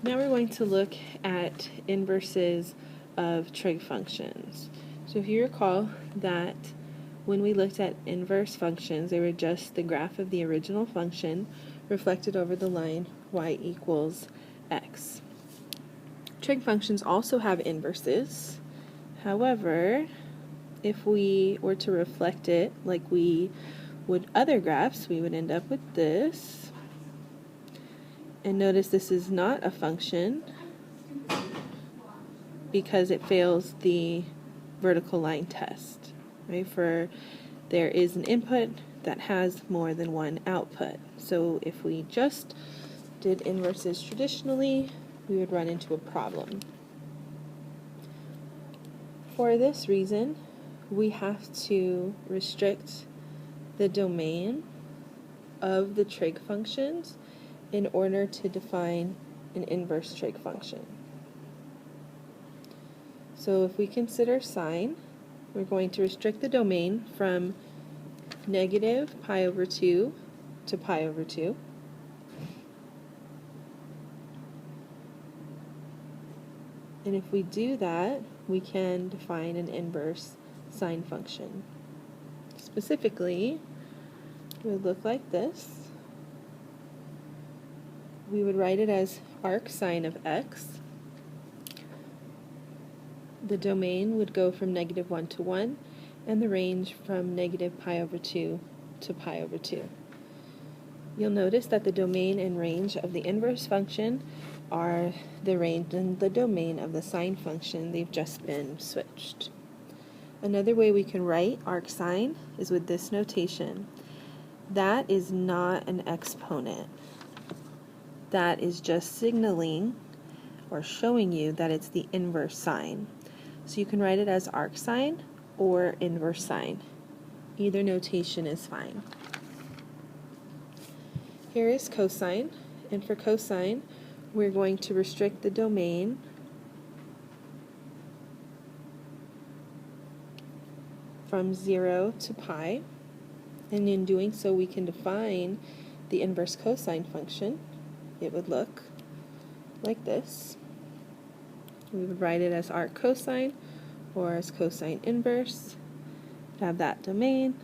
Now we're going to look at inverses of trig functions. So if you recall that when we looked at inverse functions, they were just the graph of the original function reflected over the line y equals x. Trig functions also have inverses. However, if we were to reflect it like we would other graphs, we would end up with this. And notice this is not a function because it fails the vertical line test. Right? For there is an input that has more than one output. So if we just did inverses traditionally, we would run into a problem. For this reason, we have to restrict the domain of the trig functions in order to define an inverse trig function. So if we consider sine, we're going to restrict the domain from negative pi over 2 to pi over 2. And if we do that, we can define an inverse sine function. Specifically, it would look like this. We would write it as arc sine of x. The domain would go from negative 1 to 1, and the range from negative pi over 2 to pi over 2. You'll notice that the domain and range of the inverse function are the range and the domain of the sine function. They've just been switched. Another way we can write arc sine is with this notation. That is not an exponent. That is just signaling or showing you that it's the inverse sine. So you can write it as arc sine or inverse sine. Either notation is fine. Here is cosine, and for cosine, we're going to restrict the domain from 0 to pi, and in doing so we can define the inverse cosine function. It would look like this. We would write it as arc cosine or as cosine inverse, have that domain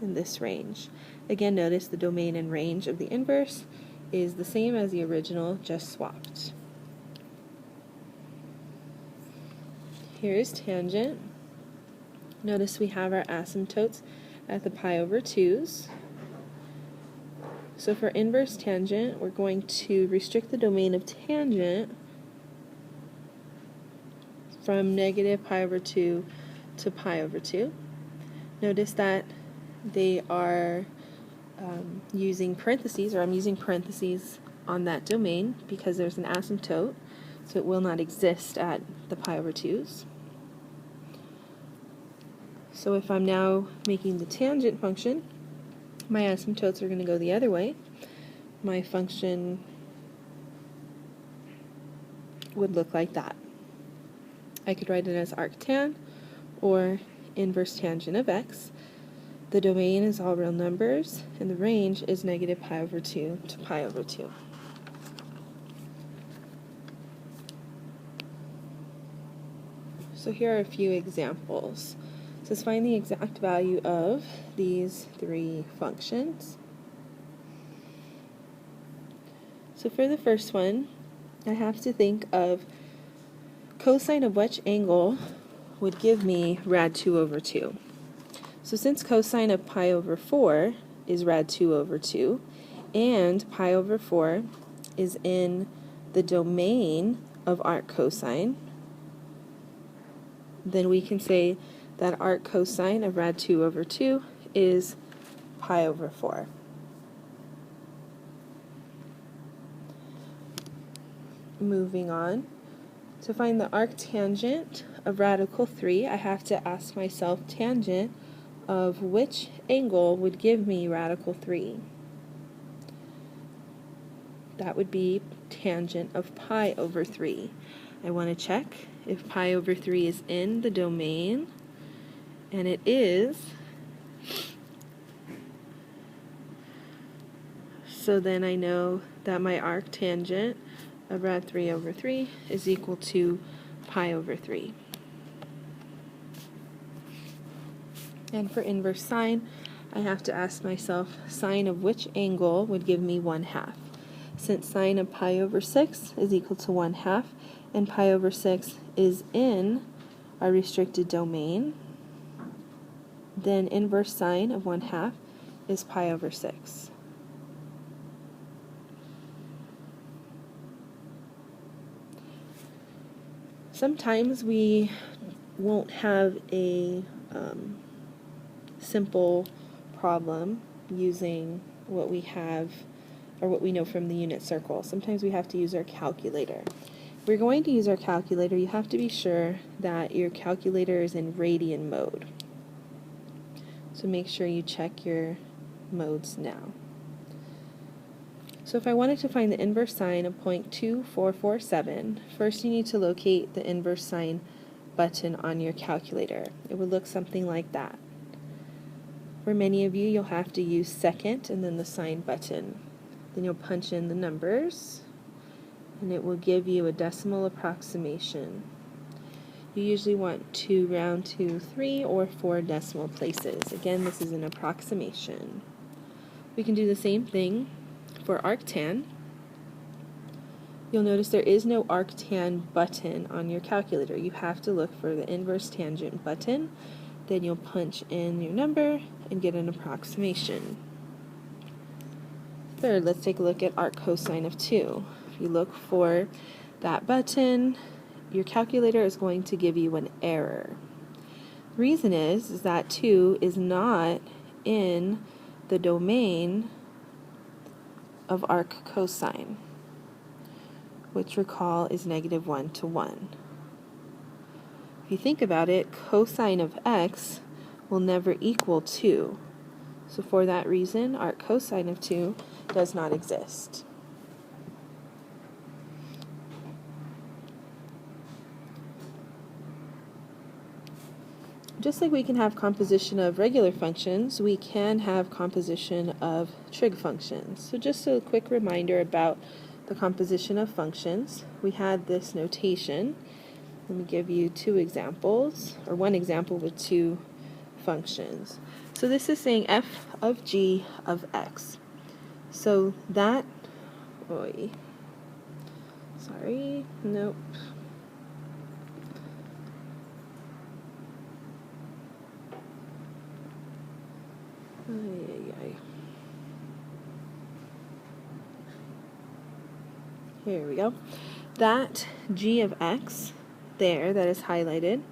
and this range. Again, notice the domain and range of the inverse is the same as the original, just swapped. Here is tangent. Notice we have our asymptotes at the pi over 2's. So for inverse tangent, we're going to restrict the domain of tangent from negative pi over 2 to pi over 2. Notice that they are using parentheses, or I'm using parentheses on that domain because there's an asymptote, so it will not exist at the pi over 2's. So if I'm now making the tangent function, my asymptotes are going to go the other way. My function would look like that. I could write it as arctan or inverse tangent of x. The domain is all real numbers, and the range is negative pi over 2 to pi over 2. So here are a few examples. So let's find the exact value of these three functions. So for the first one, I have to think of cosine of which angle would give me rad 2 over 2. So since cosine of pi over 4 is rad 2 over 2, and pi over 4 is in the domain of arc cosine, then we can say that arc cosine of rad 2 over 2 is pi over 4. Moving on, to find the arc tangent of radical 3, I have to ask myself tangent of which angle would give me radical 3. That would be tangent of pi over 3. I want to check if pi over 3 is in the domain, and it is. So then I know that my arc tangent of rad 3 over 3 is equal to pi over 3. And for inverse sine, I have to ask myself, sine of which angle would give me 1/2? Since sine of pi over 6 is equal to 1/2, and pi over 6 is in our restricted domain, then inverse sine of 1/2 is pi over 6. Sometimes we won't have a simple problem using what we have or what we know from the unit circle. Sometimes we have to use our calculator. If we're going to use our calculator, you have to be sure that your calculator is in radian mode. So make sure you check your modes now. So if I wanted to find the inverse sine of 0.2447, first you need to locate the inverse sine button on your calculator. It would look something like that. For many of you, you'll have to use second and then the sine button. Then you'll punch in the numbers, and it will give you a decimal approximation. You usually want to round to 3 or 4 decimal places. Again, this is an approximation. We can do the same thing for arctan. You'll notice there is no arctan button on your calculator. You have to look for the inverse tangent button. Then you'll punch in your number and get an approximation. Third, let's take a look at arc cosine of 2. If you look for that button, your calculator is going to give you an error. The reason is that 2 is not in the domain of arc cosine, which recall is -1 to 1. If you think about it, cosine of x will never equal 2. So for that reason, arc cosine of 2 does not exist. Just like we can have composition of regular functions, we can have composition of trig functions. So just a quick reminder about the composition of functions. We had this notation. Let me give you two examples, or one example with two functions. So this is saying f of g of x. So that, nope. Here we go. That g of x there that is highlighted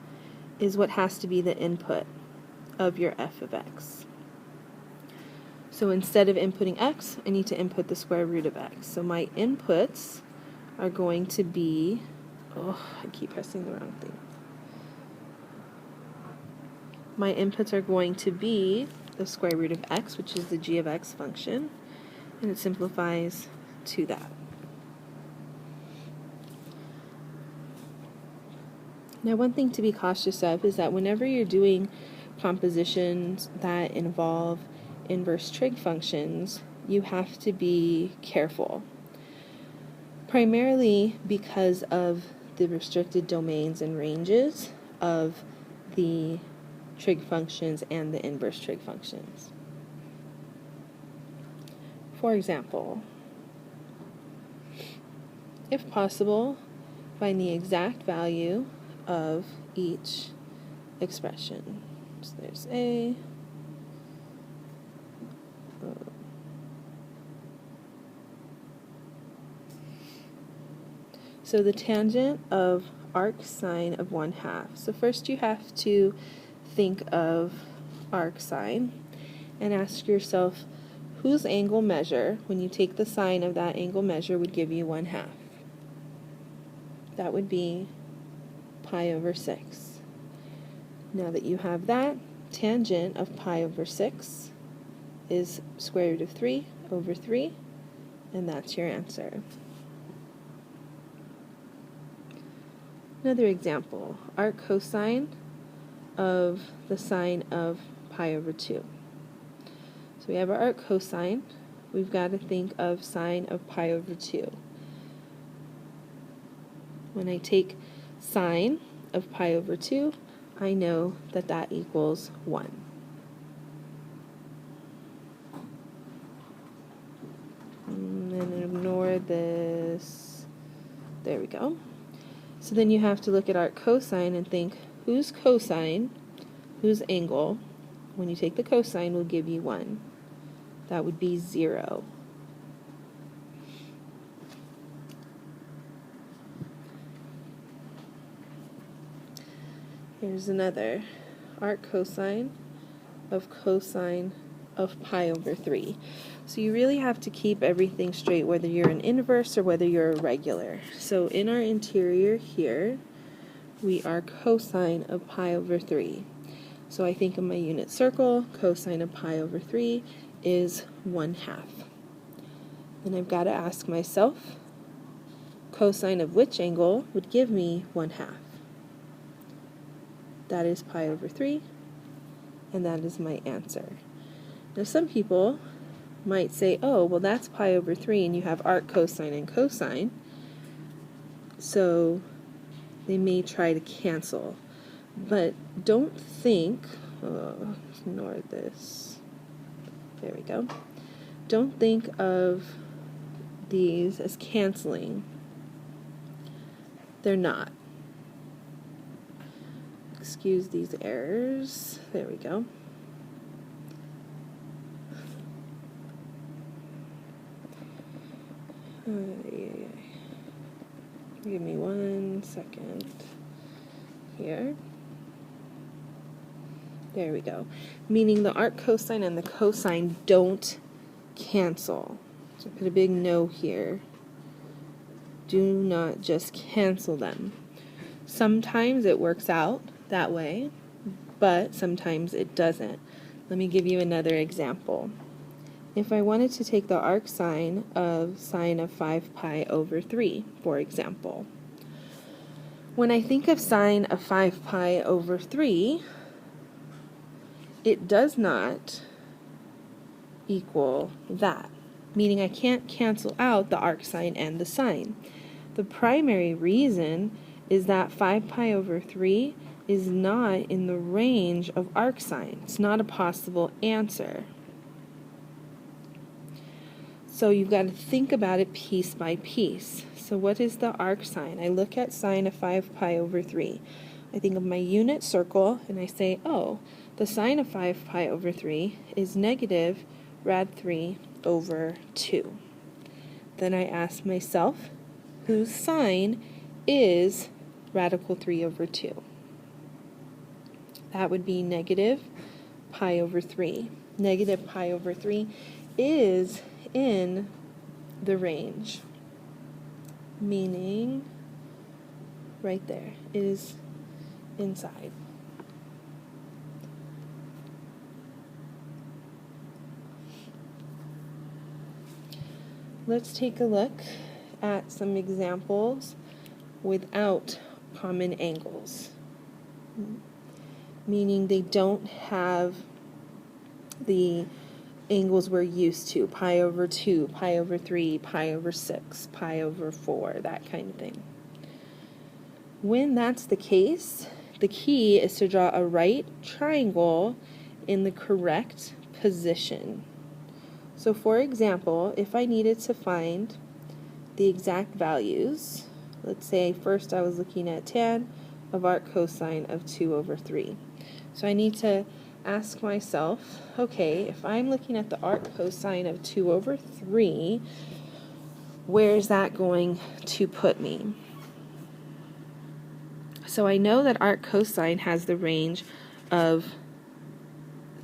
is what has to be the input of your f of x. So instead of inputting x, I need to input the square root of x. So my inputs are going to be, I keep pressing the wrong thing. My inputs are going to be the square root of x, which is the g of x function, and it simplifies to that. Now, one thing to be cautious of is that whenever you're doing compositions that involve inverse trig functions, you have to be careful. Primarily because of the restricted domains and ranges of the trig functions and the inverse trig functions. For example, if possible, find the exact value of each expression. So there's A, so the tangent of arc sine of 1/2. So first you have to think of arc sine and ask yourself whose angle measure, when you take the sine of that angle measure, would give you 1/2. That would be pi over 6. Now that you have that, tangent of pi over 6 is square root of 3 over 3, and that's your answer. Another example, arc cosine of the sine of pi over 2. So we have our arc cosine. We've got to think of sine of pi over 2. When I take sine of pi over 2, I know that that equals 1. And then ignore this. There we go. So then you have to look at arc cosine and think, whose cosine, whose angle, when you take the cosine, will give you 1. That would be 0. Here's another. Arc cosine of pi over 3. So you really have to keep everything straight, whether you're an inverse or whether you're a regular. So in our interior here, we are cosine of pi over 3. So I think of my unit circle, cosine of pi over 3 is 1/2. Then I've got to ask myself, cosine of which angle would give me 1/2? That is pi over 3, and that is my answer. Now some people might say, oh, well that's pi over 3 and you have arc cosine and cosine, so they may try to cancel. But don't think, ignore this, there we go. Don't think of these as canceling. They're not. Excuse these errors. There we go. Give me 1 second here. There we go. Meaning the arc cosine and the cosine don't cancel. So put a big no here. Do not just cancel them. Sometimes it works out that way, but sometimes it doesn't. Let me give you another example. If I wanted to take the arc sine of 5 pi over 3, for example, when I think of sine of 5 pi over 3, it does not equal that, meaning I can't cancel out the arc sine and the sine. The primary reason is that 5 pi over 3 is not in the range of arc sine. It's not a possible answer. So you've got to think about it piece by piece. So what is the arc sine? I look at sine of 5 pi over 3. I think of my unit circle and I say, oh, the sine of 5 pi over 3 is negative rad 3 over 2. Then I ask myself, whose sine is radical 3 over 2? That would be negative pi over 3. Negative pi over 3 is in the range, meaning right there, it is inside. Let's take a look at some examples without common angles, meaning they don't have the angles we're used to, pi over 2, pi over 3, pi over 6, pi over 4, that kind of thing. When that's the case, the key is to draw a right triangle in the correct position. So for example, if I needed to find the exact values, let's say first I was looking at tan of arc cosine of 2 over 3. So I need to ask myself, okay, if I'm looking at the arc cosine of 2 over 3, where is that going to put me? So I know that arc cosine has the range of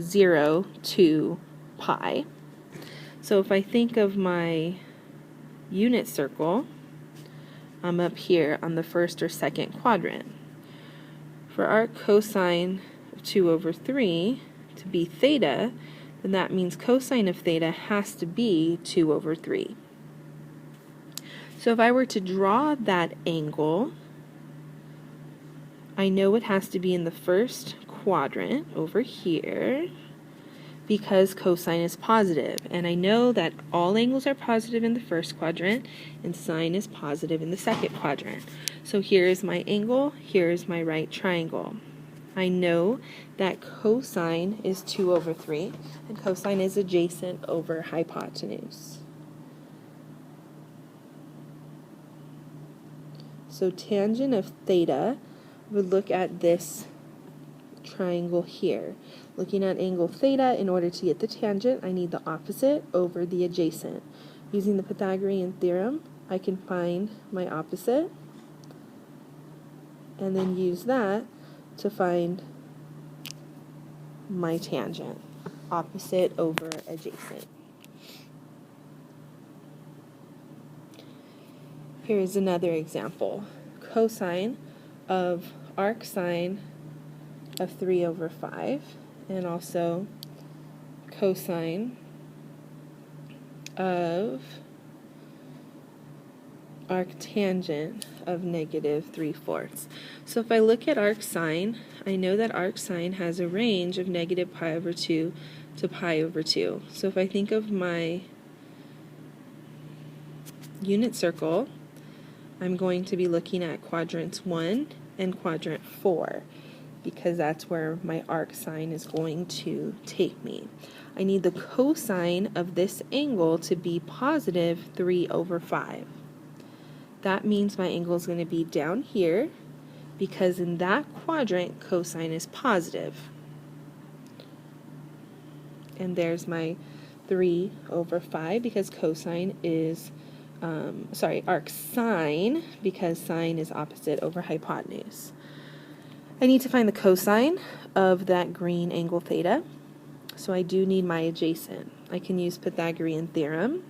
0 to pi. So if I think of my unit circle, I'm up here on the first or second quadrant. For arc cosine of 2 over 3 to be theta, then that means cosine of theta has to be 2 over 3. So if I were to draw that angle, I know it has to be in the first quadrant over here. because cosine is positive. And I know that all angles are positive in the first quadrant and sine is positive in the second quadrant. So here is my angle, here is my right triangle. I know that cosine is 2 over 3, and cosine is adjacent over hypotenuse. So tangent of theta would look at this triangle here. Looking at angle theta, in order to get the tangent, I need the opposite over the adjacent. Using the Pythagorean theorem, I can find my opposite, and then use that to find my tangent, opposite over adjacent. Here's another example. Cosine of arc sine of 3 over 5, and also cosine of arctangent of -3/4. So if I look at arcsine, I know that arcsine has a range of -π/2 to π/2. So if I think of my unit circle, I'm going to be looking at quadrants 1 and quadrant 4, because that's where my arcsine is going to take me. I need the cosine of this angle to be positive 3 over 5. That means my angle is going to be down here, because in that quadrant cosine is positive. And there's my 3 over 5, because cosine is, arcsine, because sine is opposite over hypotenuse. I need to find the cosine of that green angle theta, so I do need my adjacent. I can use Pythagorean theorem,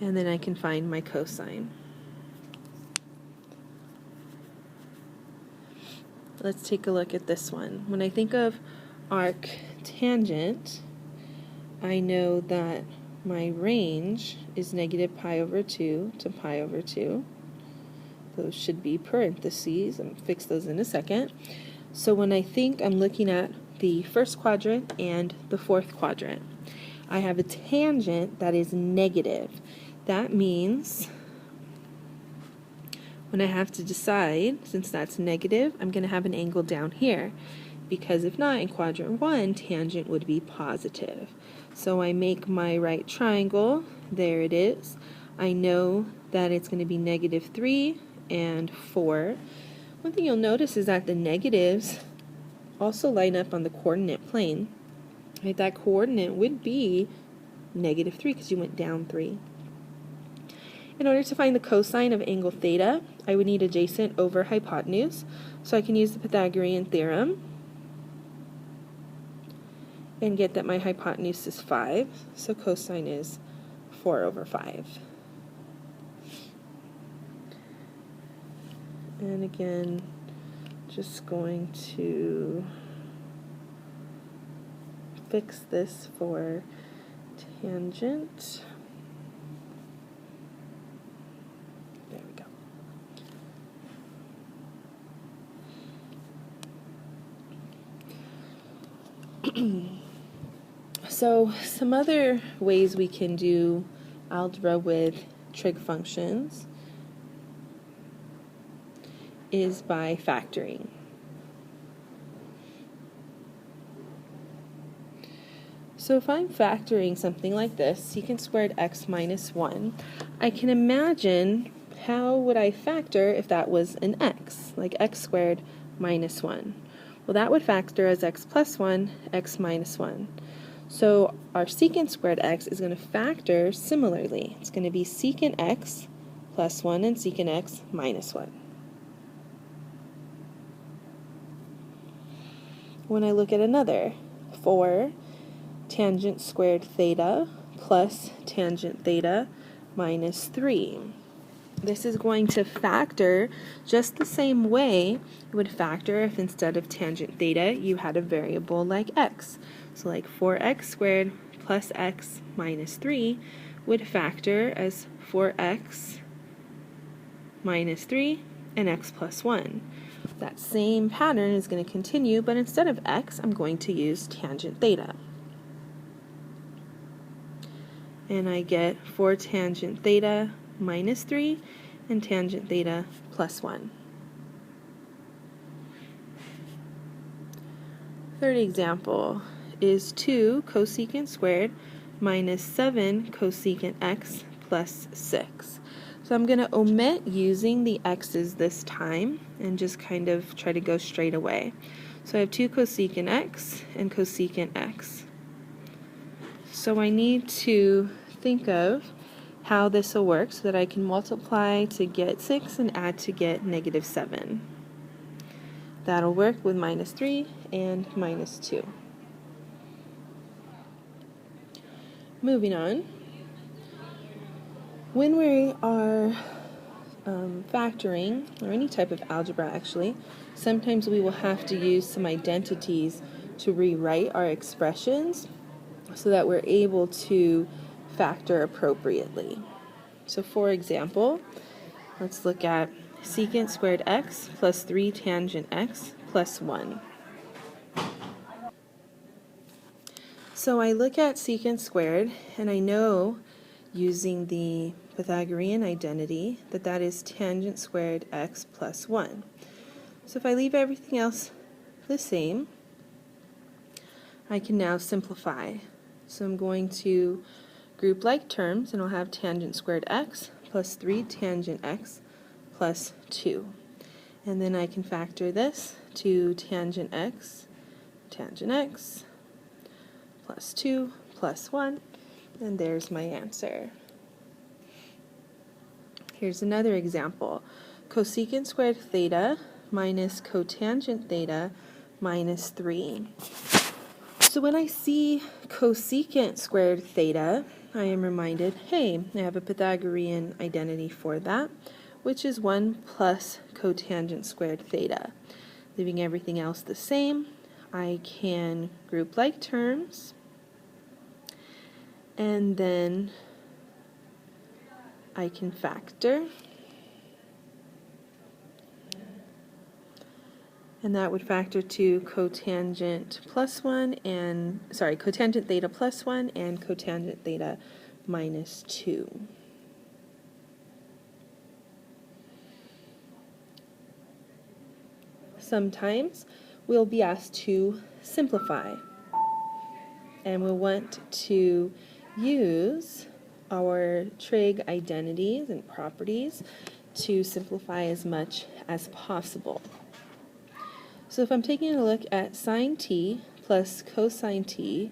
and then I can find my cosine. Let's take a look at this one. When I think of arctangent, I know that my range is -π/2 to π/2. Those should be parentheses. I'm going to fix those in a second. So when I think I'm looking at the first quadrant and the fourth quadrant, I have a tangent that is negative. That means when I have to decide, since that's negative, I'm going to have an angle down here, because if not, in quadrant 1, tangent would be positive. So I make my right triangle. There it is. I know that it's going to be -3 and 4. One thing you'll notice is that the negatives also line up on the coordinate plane. Right? That coordinate would be -3 because you went down 3. In order to find the cosine of angle theta, I would need adjacent over hypotenuse. So I can use the Pythagorean theorem and get that my hypotenuse is 5. So cosine is 4 over 5. And again, just going to fix this for tangent. There we go. So some other ways we can do algebra with trig functions is by factoring. So if I'm factoring something like this, secant squared x minus 1, I can imagine how would I factor if that was an x, like x squared minus 1. Well, that would factor as x plus 1, x minus 1. So our secant squared x is going to factor similarly. It's going to be secant x plus 1 and secant x minus 1. When I look at another, 4 tangent squared theta plus tangent theta minus 3. This is going to factor just the same way it would factor if instead of tangent theta you had a variable like x. So like 4x squared plus x minus 3 would factor as 4x minus 3 and x plus 1. that same pattern is going to continue, but instead of x, I'm going to use tangent theta. And I get 4 tangent theta minus 3 and tangent theta plus 1. Third example is 2 cosecant squared minus 7 cosecant x plus 6. So I'm going to omit using the x's this time and just kind of try to go straight away. So I have 2 cosecant x and cosecant x. So I need to think of how this will work so that I can multiply to get 6 and add to get negative 7. That'll work with minus 3 and minus 2. Moving on. When we are factoring, or any type of algebra actually, sometimes we will have to use some identities to rewrite our expressions so that we're able to factor appropriately. So for example, let's look at secant squared x plus 3 tangent x plus 1. So I look at secant squared, and I know using the Pythagorean identity that that is tangent squared x plus 1. So if I leave everything else the same, I can now simplify. So I'm going to group like terms, and I'll have tangent squared x plus 3 tangent x plus 2. And then I can factor this to tangent x plus 2 plus 1, and there's my answer. Here's another example. Cosecant squared theta minus cotangent theta minus 3. So when I see cosecant squared theta, I am reminded, hey, I have a Pythagorean identity for that, which is 1 plus cotangent squared theta. Leaving everything else the same, I can group like terms, and then I can factor, and that would factor to cotangent theta plus 1 and cotangent theta minus 2. Sometimes we'll be asked to simplify, and we'll want to use our trig identities and properties to simplify as much as possible. So if I'm taking a look at sine t plus cosine t,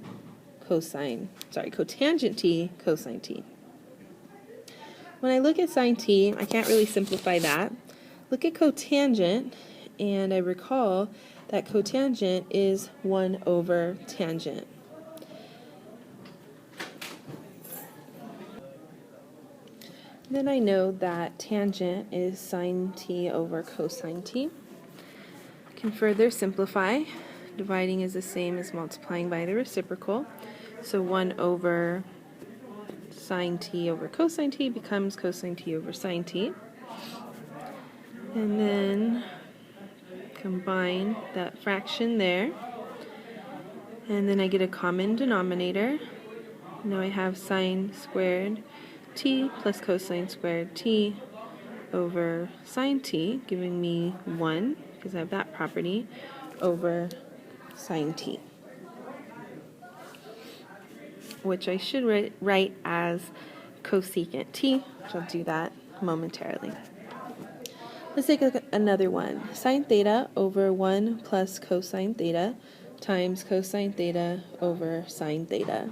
cotangent t, cosine t. When I look at sine t, I can't really simplify that. Look at cotangent, and I recall that cotangent is 1 over tangent. Then I know that tangent is sine t over cosine t. I can further simplify. Dividing is the same as multiplying by the reciprocal. So 1 over sine t over cosine t becomes cosine t over sine t. And then combine that fraction there. And then I get a common denominator. Now I have sine squared t plus cosine squared t over sine t, giving me 1, because I have that property, over sine t, which I should write as cosecant t, which I'll do that momentarily. Let's take another one. Sine theta over 1 plus cosine theta times cosine theta over sine theta.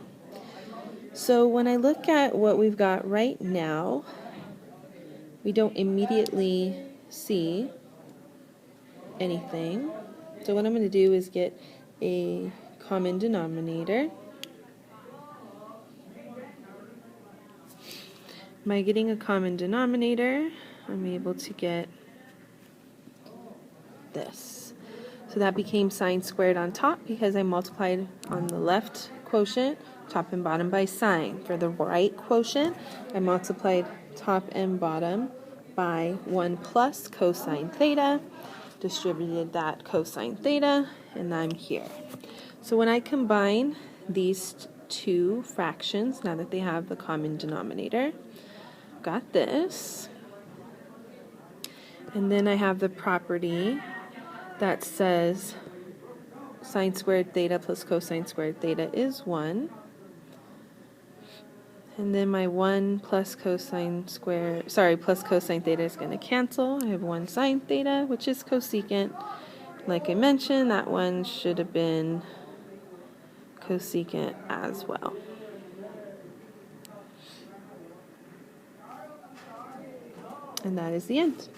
So when I look at what we've got right now, we don't immediately see anything. So what I'm going to do is get a common denominator. By getting a common denominator, I'm able to get this. So that became sine squared on top because I multiplied on the left quotient top and bottom by sine. For the right quotient, I multiplied top and bottom by 1 plus cosine theta, distributed that cosine theta, and I'm here. So when I combine these two fractions, now that they have the common denominator, got this. And then I have the property that says sine squared theta plus cosine squared theta is 1. And then my 1 plus cosine theta is going to cancel. I have 1 sine theta, which is cosecant. Like I mentioned, that one should have been cosecant as well. And that is the end.